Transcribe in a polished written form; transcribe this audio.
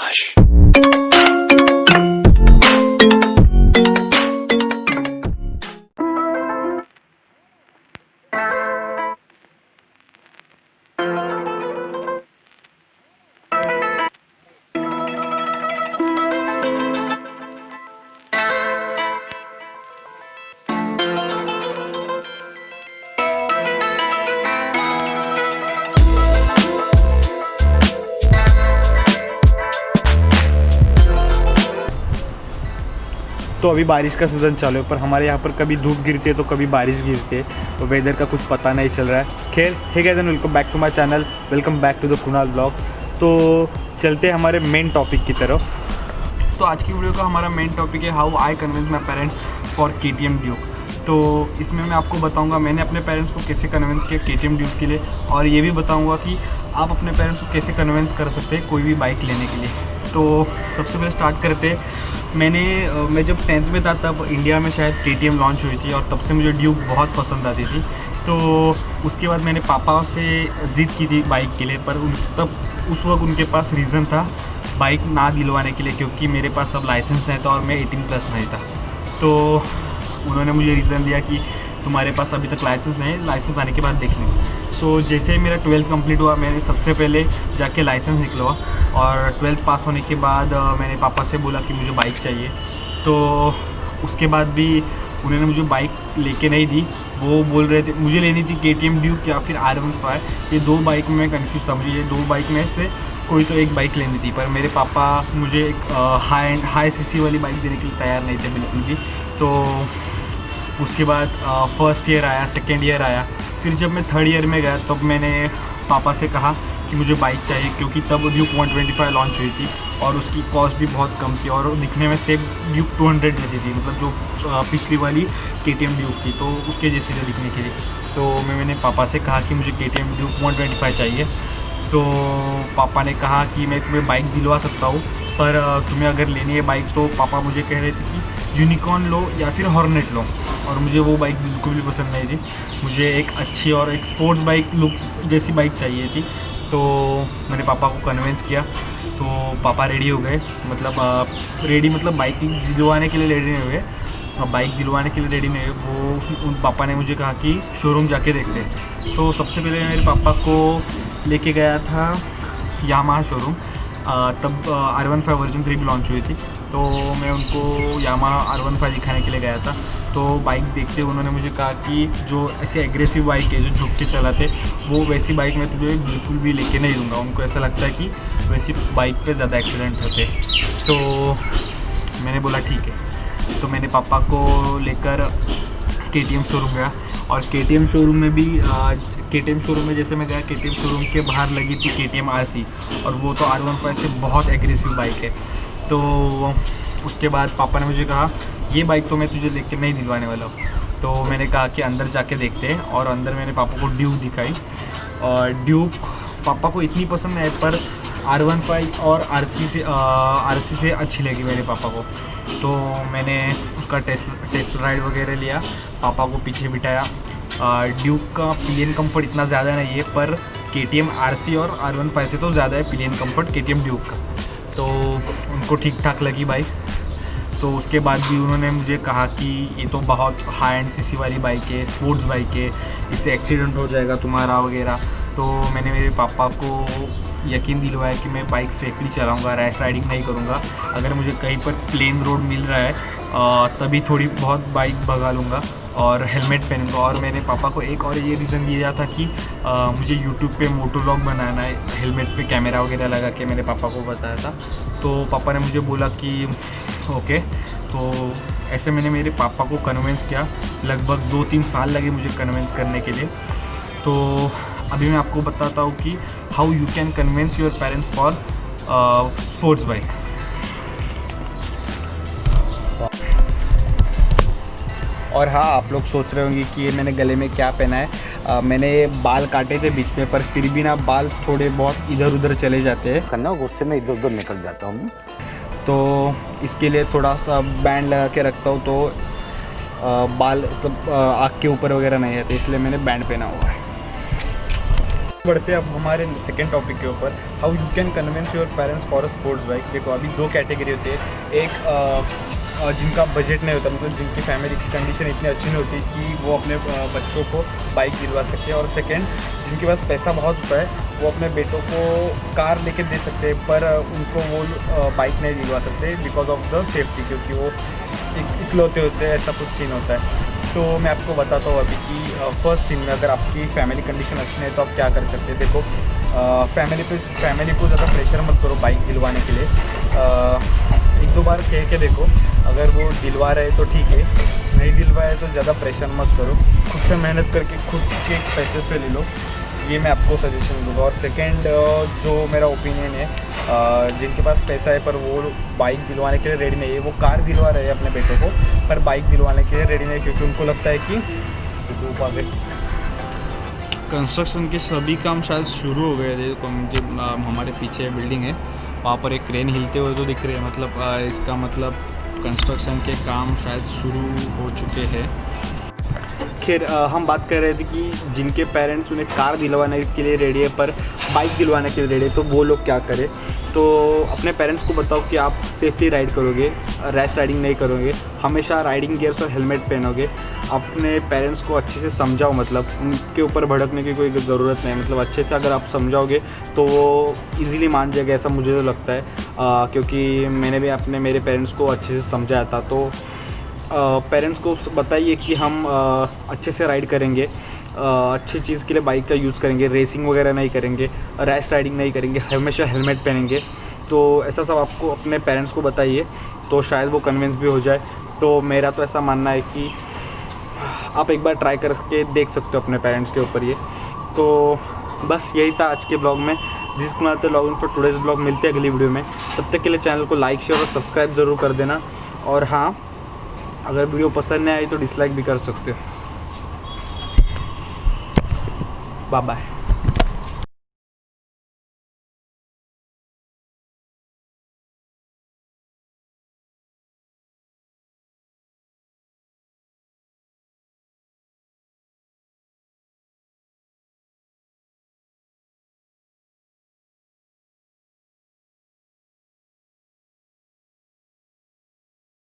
शाबाश। तो अभी बारिश का सीज़न चालू है, पर हमारे यहाँ पर कभी धूप गिरती है तो कभी बारिश गिरती है, तो वेदर का कुछ पता नहीं चल रहा है। खैर, hey guys and welcome back to my channel, welcome back to the Kunal blog. तो चलते हैं हमारे मेन टॉपिक की तरफ। तो आज की वीडियो का हमारा मेन टॉपिक है how I convince my parents for KTM Duke. तो इसमें मैं आपको बताऊंगा मैंने अपने पेरेंट्स को कैसे कन्विंस किया KTM ड्यूक के लिए, और ये भी बताऊंगा कि आप अपने पेरेंट्स को कैसे कन्विंस कर सकते हैं कोई भी बाइक लेने के लिए। तो सबसे पहले स्टार्ट करते हैं। मैं जब 10th में था तब इंडिया में शायद KTM लॉन्च हुई थी, और तब से मुझे ड्यूक बहुत पसंद आती थी। तो उसके बाद मैंने पापा से ज़िद की थी बाइक के लिए, पर तब उस वक्त उनके पास रीज़न था बाइक ना दिलवाने के लिए, क्योंकि मेरे पास तब लाइसेंस नहीं था और मैं 18+ नहीं था। तो उन्होंने मुझे रीज़न दिया कि तुम्हारे पास अभी तक लाइसेंस नहीं है, लाइसेंस आने के बाद देख लेंगे। सो जैसे ही मेरा 12th कंप्लीट हुआ, मैंने सबसे पहले जाके लाइसेंस निकलवा, और 12th पास होने के बाद मैंने पापा से बोला कि मुझे बाइक चाहिए। तो उसके बाद भी उन्होंने मुझे बाइक लेके नहीं दी। वो बोल रहे थे मुझे लेनी थी KTM ड्यूक या फिर R15। ये दो बाइक में मैं कन्फ्यूज़ था, मुझे ये दो बाइक में से कोई तो एक बाइक लेनी थी। पर मेरे पापा मुझे एक हाई CC वाली बाइक देने के लिए तैयार नहीं थे बिल्कुल भी। तो उसके बाद फर्स्ट ईयर आया, सेकेंड ईयर आया, फिर जब मैं थर्ड ईयर में गया तब मैंने पापा से कहा कि मुझे बाइक चाहिए, क्योंकि तब ड्यूक 125 लॉन्च हुई थी और उसकी कॉस्ट भी बहुत कम थी और दिखने में सेम ड्यूक 200 जैसी थी, मतलब जो पिछली वाली KTM ड्यूक थी, तो उसके जैसे थे दिखने के लिए। तो मैंने पापा से कहा कि मुझे KTM ड्यूक 125 चाहिए। तो पापा ने कहा कि मैं तुम्हें बाइक दिलवा सकता हूँ, पर तुम्हें अगर लेनी है बाइक तो पापा मुझे कह रहे थे कि यूनिकॉर्न लो या फिर हॉर्नेट लो, और मुझे वो बाइक बिल्कुल भी पसंद नहीं थी। मुझे एक अच्छी और एक स्पोर्ट्स बाइक लुक जैसी बाइक चाहिए थी। तो मैंने पापा को कन्विंस किया, तो पापा रेडी हो गए, मतलब बाइक दिलवाने के लिए रेडी नहीं हुए, बाइक दिलवाने के लिए रेडी नहीं हुए। वो उन पापा ने मुझे कहा कि शोरूम जाके देखते हैं। तो सबसे पहले मेरे पापा को लेके गया था यामाहा शोरूम। तब R15 वर्जन 3 भी लॉन्च हुई थी, तो मैं उनको यामाहा R15 दिखाने के लिए गया था। तो बाइक देखते उन्होंने मुझे कहा कि जो ऐसे एग्रेसिव बाइक है जो झुक के चलाते, वो वैसी बाइक मैं तुझे बिल्कुल भी लेके नहीं दूंगा। उनको ऐसा लगता है कि वैसी बाइक पे ज़्यादा एक्सीडेंट होते। तो मैंने बोला ठीक है। तो मैंने पापा को लेकर KTM शोरूम गया, और KTM शोरूम में भी KTM शोरूम में जैसे मैं गया, KTM शोरूम के बाहर लगी थी KTM RC, और वो तो R15 से बहुत एग्रेसिव बाइक है। तो उसके बाद पापा ने मुझे कहा ये बाइक तो मैं तुझे लेके नहीं दिलवाने वाला हूँ। तो मैंने कहा कि अंदर जाके देखते हैं, और अंदर मैंने पापा को ड्यूक दिखाई, और ड्यूक पापा को इतनी पसंद है, पर R15 और RC से अच्छी लगी मेरे पापा को। तो मैंने उसका टेस्ट राइड वगैरह लिया, पापा को पीछे बिठाया। ड्यूक का पिलियन कंफर्ट इतना ज़्यादा नहीं है, पर KTM RC और R15 से तो ज़्यादा है पिलियन कंफर्ट KTM ड्यूक का। तो उनको ठीक ठाक लगी बाइक। तो उसके बाद भी उन्होंने मुझे कहा कि ये तो बहुत हाई एंड CC वाली बाइक है, स्पोर्ट्स बाइक है, इससे एक्सीडेंट हो जाएगा तुम्हारा वगैरह। तो मैंने मेरे पापा को यकीन दिलवाया कि मैं बाइक सेफली चलाऊंगा, रैश राइडिंग नहीं करूंगा। अगर मुझे कहीं पर प्लेन रोड मिल रहा है तभी थोड़ी बहुत बाइक भगा लूँगा, और हेलमेट पहनूंगा। और मैंने पापा को एक और ये रीज़न दिया था कि मुझे यूट्यूब पे मोटो व्लॉग बनाना है, हेलमेट पे कैमरा वगैरह लगा के मैंने पापा को बताया था। तो पापा ने मुझे बोला कि ओके। तो ऐसे मैंने मेरे पापा को कन्विंस किया, लगभग 2-3 साल लगे मुझे कन्विंस करने के लिए। तो अभी मैं आपको बताता हूँ कि how you can convince your parents for sports bike. और हाँ, आप लोग सोच रहे होंगे कि ये मैंने गले में क्या पहना है। मैंने बाल काटे थे बीच में, पर फिर भी ना बाल थोड़े बहुत इधर उधर चले जाते हैं, करना गुस्से में इधर उधर निकल जाता हूँ। तो इसके लिए थोड़ा सा बैंड लगा के रखता हूँ, तो बाल मतलब आँख के ऊपर वगैरह नहीं आते, इसलिए मैंने बैंड पहना हुआ है। बढ़ते हैं अब हमारे सेकेंड टॉपिक के ऊपर, how you can convince your parents for a sports bike. देखो अभी दो कैटेगरी होते हैं, एक जिनका बजट नहीं होता, मतलब जिनकी फैमिली की कंडीशन इतनी अच्छी नहीं होती कि वो अपने बच्चों को बाइक दिलवा सके, और सेकेंड जिनके पास पैसा बहुत होता है वो अपने बेटों को कार लेके दे सकते हैं, पर उनको वो बाइक नहीं दिलवा सकते बिकॉज ऑफ द सेफ्टी, क्योंकि वो इकलौते होते हैं, ऐसा कुछ सीन होता है। तो मैं आपको बताता हूँ अभी कि फर्स्ट सीन में अगर आपकी फैमिली कंडीशन अच्छी नहीं है तो आप क्या कर सकते हैं। देखो फैमिली को ज़्यादा प्रेशर मत करो बाइक दिलवाने के लिए, एक दो बार कह के देखो, अगर वो दिलवा रहे तो ठीक है, नहीं दिलवाए तो ज़्यादा प्रेशर मत करो, खुद से मेहनत करके खुद के पैसे से ले लो, ये मैं आपको सजेशन दूँगा। और सेकेंड जो मेरा ओपिनियन है, जिनके पास पैसा है पर वो बाइक दिलवाने के लिए रेडी नहीं है, वो कार दिलवा रहे हैं अपने बेटों को पर बाइक दिलवाने के लिए रेडी नहीं, क्योंकि उनको लगता है कि धूप आ गई। कंस्ट्रक्शन के सभी काम शायद शुरू हो गए थे। जो हमारे पीछे बिल्डिंग है वहाँ पर एक क्रेन हिलते हुए तो दिख रहे हैं, मतलब इसका मतलब कंस्ट्रक्शन के काम शायद शुरू हो चुके हैं। खैर हम बात कर रहे थे कि जिनके पेरेंट्स उन्हें कार दिलवाने के लिए रेडी है पर बाइक दिलवाने के लिए रेडी है, तो वो लोग क्या करें। तो अपने पेरेंट्स को बताओ कि आप सेफली राइड करोगे, रैश राइडिंग नहीं करोगे, हमेशा राइडिंग गियर्स और हेलमेट पहनोगे। अपने पेरेंट्स को अच्छे से समझाओ, मतलब उनके ऊपर भड़कने की कोई ज़रूरत नहीं, मतलब अच्छे से अगर आप समझाओगे तो वो इजीली मान जाएगा, ऐसा मुझे तो लगता है। क्योंकि मैंने भी अपने मेरे पेरेंट्स को अच्छे से समझाया था। तो पेरेंट्स को बताइए कि हम अच्छे से राइड करेंगे, अच्छी चीज़ के लिए बाइक का यूज़ करेंगे, रेसिंग वगैरह नहीं करेंगे, रैश राइडिंग नहीं करेंगे, हमेशा हेलमेट पहनेंगे। तो ऐसा सब आपको अपने पेरेंट्स को बताइए, तो शायद वो कन्विंस भी हो जाए। तो मेरा तो ऐसा मानना है कि आप एक बार ट्राई करके देख सकते हो अपने पेरेंट्स के ऊपर ये। तो बस यही था आज के ब्लॉग में। जिस कुनाल थे log in for today's blog. मिलते हैं अगली वीडियो में, तब तक के लिए चैनल को लाइक शेयर और सब्सक्राइब ज़रूर कर देना। और हाँ, अगर वीडियो पसंद नहीं आई तो डिसलाइक भी कर सकते हो। Bye bye.